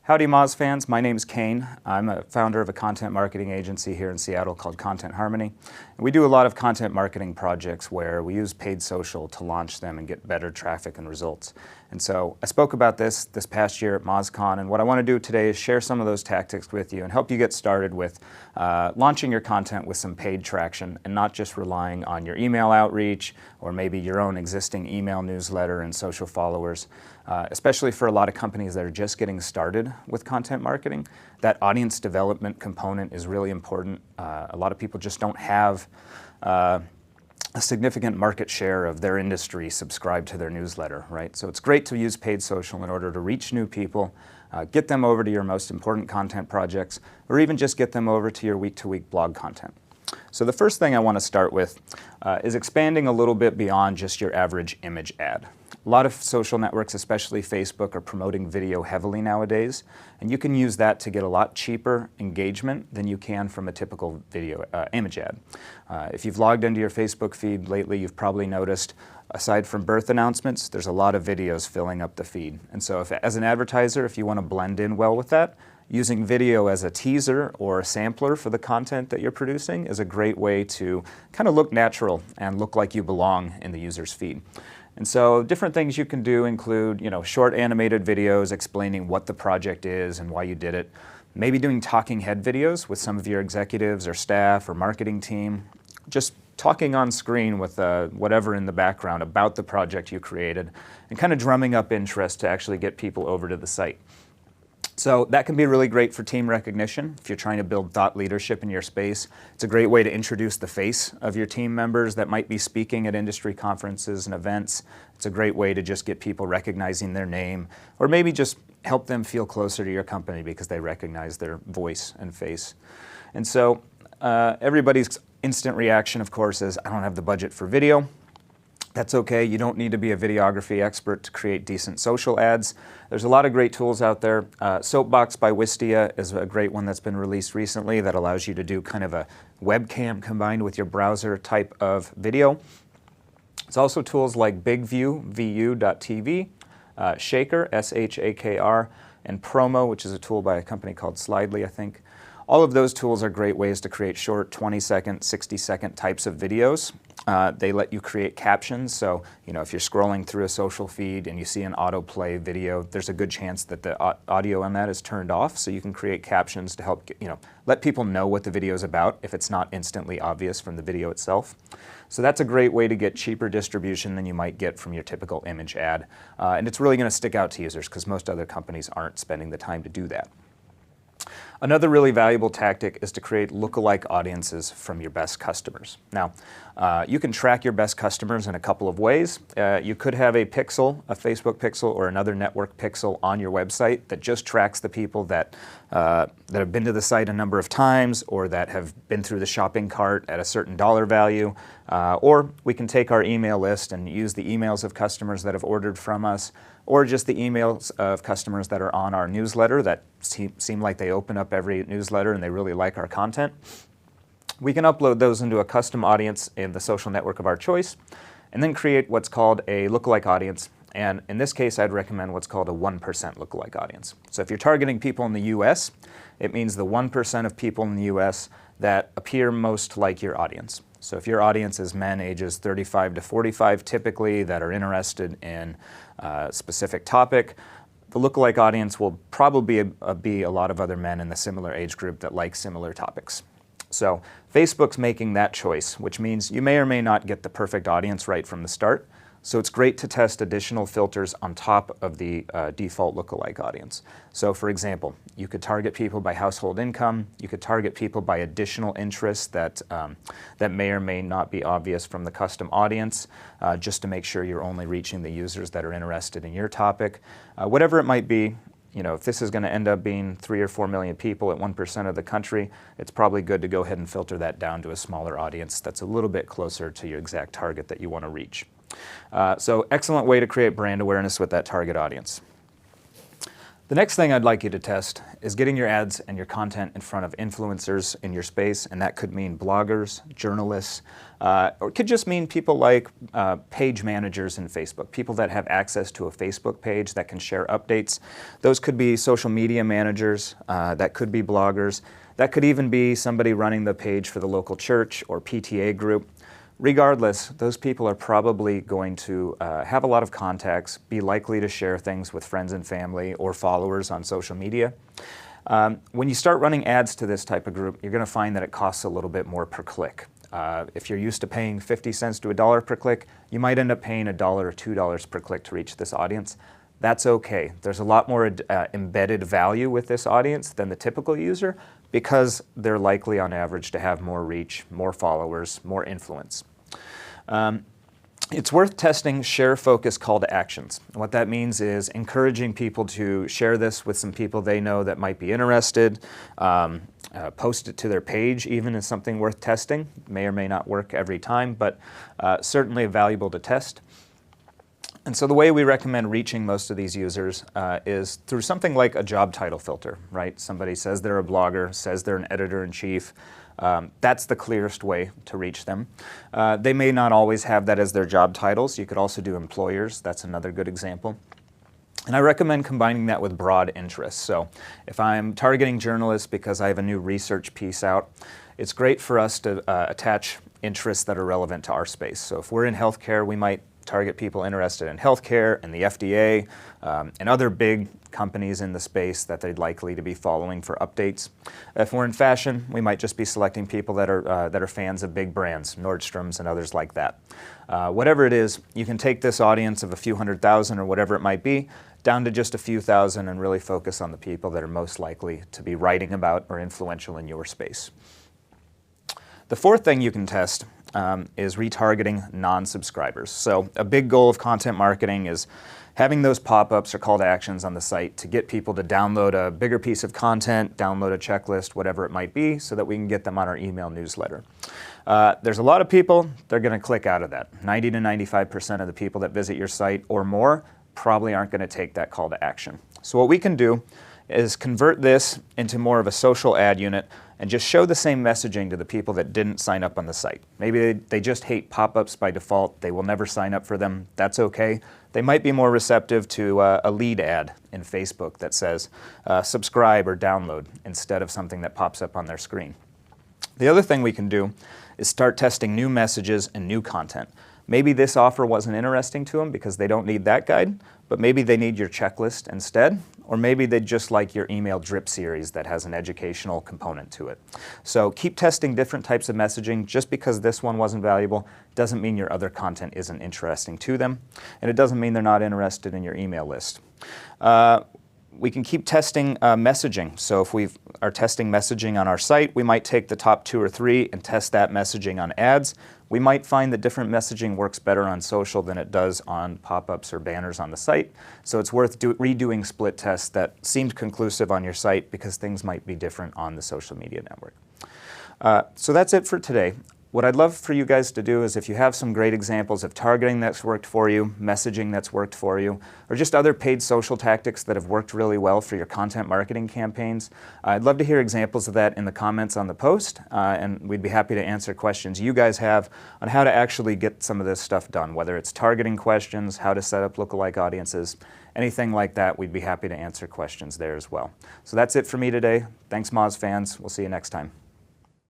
Howdy Moz fans, my name's Kane. I'm a founder of a content marketing agency here in Seattle called Content Harmony. And we do a lot of content marketing projects where we use paid social to launch them and get better traffic and results. And so I spoke about this past year at MozCon, and what I want to do today is share some of those tactics with you and help you get started with launching your content with some paid traction and not just relying on your email outreach or maybe your own existing email newsletter and social followers. Especially for a lot of companies that are just getting started with content marketing, that audience development component is really important. A lot of people just don't have a significant market share of their industry subscribed to their newsletter, right? So it's great to use paid social in order to reach new people, get them over to your most important content projects, or even just get them over to your week-to-week blog content. So the first thing I want to start with is expanding a little bit beyond just your average image ad. A lot of social networks, especially Facebook, are promoting video heavily nowadays, and you can use that to get a lot cheaper engagement than you can from a typical video image ad. If you've logged into your Facebook feed lately, you've probably noticed, aside from birth announcements, there's a lot of videos filling up the feed. And so as an advertiser, if you want to blend in well with that, using video as a teaser or a sampler for the content that you're producing is a great way to kind of look natural and look like you belong in the user's feed. And so different things you can do include, short animated videos explaining what the project is and why you did it. Maybe doing talking head videos with some of your executives or staff or marketing team. Just talking on screen with whatever in the background about the project you created and kind of drumming up interest to actually get people over to the site. So that can be really great for team recognition. If you're trying to build thought leadership in your space, it's a great way to introduce the face of your team members that might be speaking at industry conferences and events. It's a great way to just get people recognizing their name, or maybe just help them feel closer to your company because they recognize their voice and face. And so everybody's instant reaction, of course, is, I don't have the budget for video. That's okay. You don't need to be a videography expert to create decent social ads. There's a lot of great tools out there. Soapbox by Wistia is a great one that's been released recently that allows you to do kind of a webcam combined with your browser type of video. There's also tools like BigView, vu.tv, Shaker, S-H-A-K-R, and Promo, which is a tool by a company called Slidely, I think. All of those tools are great ways to create short 20-second, 60-second types of videos. They let you create captions, so if you're scrolling through a social feed and you see an autoplay video, there's a good chance that the audio on that is turned off, so you can create captions to help let people know what the video is about if it's not instantly obvious from the video itself. So that's a great way to get cheaper distribution than you might get from your typical image ad, and it's really going to stick out to users because most other companies aren't spending the time to do that. Another really valuable tactic is to create lookalike audiences from your best customers. Now, you can track your best customers in a couple of ways. You could have a pixel, a Facebook pixel or another network pixel on your website that just tracks the people that have been to the site a number of times or that have been through the shopping cart at a certain dollar value. Or we can take our email list and use the emails of customers that have ordered from us, or just the emails of customers that are on our newsletter that seem like they open up every newsletter and they really like our content. We can upload those into a custom audience in the social network of our choice, and then create what's called a lookalike audience. And in this case, I'd recommend what's called a 1% lookalike audience. So if you're targeting people in the US, it means the 1% of people in the US that appear most like your audience. So if your audience is men ages 35 to 45 typically that are interested in a specific topic, the lookalike audience will probably be a lot of other men in the similar age group that like similar topics. So Facebook's making that choice, which means you may or may not get the perfect audience right from the start. So it's great to test additional filters on top of the default lookalike audience. So for example, you could target people by household income. You could target people by additional interests that may or may not be obvious from the custom audience, just to make sure you're only reaching the users that are interested in your topic. Whatever it might be, if this is going to end up being 3 or 4 million people at 1% of the country, it's probably good to go ahead and filter that down to a smaller audience that's a little bit closer to your exact target that you want to reach. So excellent way to create brand awareness with that target audience. The next thing I'd like you to test is getting your ads and your content in front of influencers in your space, and that could mean bloggers, journalists, or it could just mean people like page managers in Facebook, people that have access to a Facebook page that can share updates. Those could be social media managers, that could be bloggers, that could even be somebody running the page for the local church or PTA group. Regardless, those people are probably going to have a lot of contacts, be likely to share things with friends and family or followers on social media. When you start running ads to this type of group, you're going to find that it costs a little bit more per click. If you're used to paying 50 cents to $1 per click, you might end up paying $1 or $2 per click to reach this audience. That's okay. There's a lot more embedded value with this audience than the typical user because they're likely on average to have more reach, more followers, more influence. It's worth testing share focus call to actions. What that means is encouraging people to share this with some people they know that might be interested, post it to their page even is something worth testing. May or may not work every time, but certainly valuable to test. And so the way we recommend reaching most of these users is through something like a job title filter, right? Somebody says they're a blogger, says they're an editor-in-chief. That's the clearest way to reach them. They may not always have that as their job titles. You could also do employers. That's another good example. And I recommend combining that with broad interests. So if I'm targeting journalists because I have a new research piece out, it's great for us to attach interests that are relevant to our space. So if we're in healthcare, we might target people interested in healthcare and the FDA and other big companies in the space that they'd likely to be following for updates. If we're in fashion, we might just be selecting people that are fans of big brands, Nordstrom's and others like that. Whatever it is, you can take this audience of a few 100,000 or whatever it might be down to just a few thousand and really focus on the people that are most likely to be writing about or influential in your space. The fourth thing you can test is retargeting non-subscribers. So a big goal of content marketing is having those pop-ups or call to actions on the site to get people to download a bigger piece of content, download a checklist, whatever it might be, so that we can get them on our email newsletter. There's a lot of people, they're going to click out of that. 90 to 95% of the people that visit your site or more probably aren't going to take that call to action. So what we can do is convert this into more of a social ad unit and just show the same messaging to the people that didn't sign up on the site. Maybe they just hate pop-ups by default. They will never sign up for them. That's okay. They might be more receptive to a lead ad in Facebook that says subscribe or download instead of something that pops up on their screen. The other thing we can do is start testing new messages and new content. Maybe this offer wasn't interesting to them because they don't need that guide, but maybe they need your checklist instead, or maybe they just like your email drip series that has an educational component to it. So keep testing different types of messaging. Just because this one wasn't valuable doesn't mean your other content isn't interesting to them, and it doesn't mean they're not interested in your email list. We can keep testing messaging. So if we are testing messaging on our site, we might take the top 2 or 3 and test that messaging on ads. We might find that different messaging works better on social than it does on pop-ups or banners on the site. So it's worth redoing split tests that seemed conclusive on your site because things might be different on the social media network. So that's it for today. What I'd love for you guys to do is if you have some great examples of targeting that's worked for you, messaging that's worked for you, or just other paid social tactics that have worked really well for your content marketing campaigns, I'd love to hear examples of that in the comments on the post, and we'd be happy to answer questions you guys have on how to actually get some of this stuff done, whether it's targeting questions, how to set up lookalike audiences, anything like that. We'd be happy to answer questions there as well. So that's it for me today. Thanks, Moz fans. We'll see you next time.